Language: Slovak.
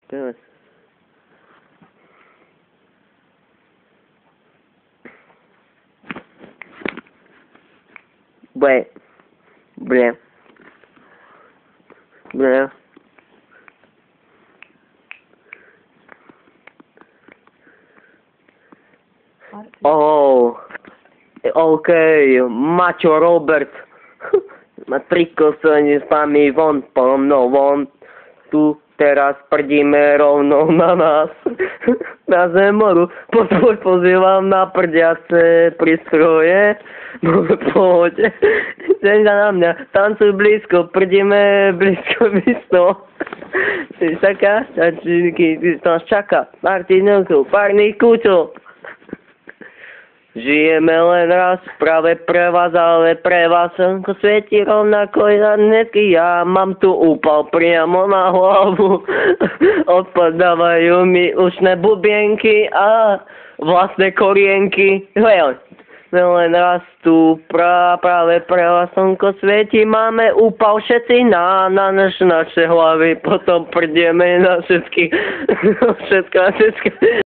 Teraz. Ble. Ble. Ble. Oh. Okej, Maťo Robert. Matriko sa nespámi von po mnou von. Tu teraz prdíme rovno na nás. Na zemoru. Pozývam na prdiace prístroje. No poď. Zeň na mňa. Tancuj blízko. Prdíme blízko. Ty taká? Ty nás čaká. Martinovku. Párny kúčo. Žijeme len raz, práve pre vás, ale pre vás slnko svieti rovnako dneska. Ja mám tu úpal priamo na hlavu. Odpadávajú mi ušné bubienky a vlastné korienky. Hej, len raz tu práve pre vás slnko svieti. Máme úpal všetci na naše hlavy. Potom prdieme na všetky.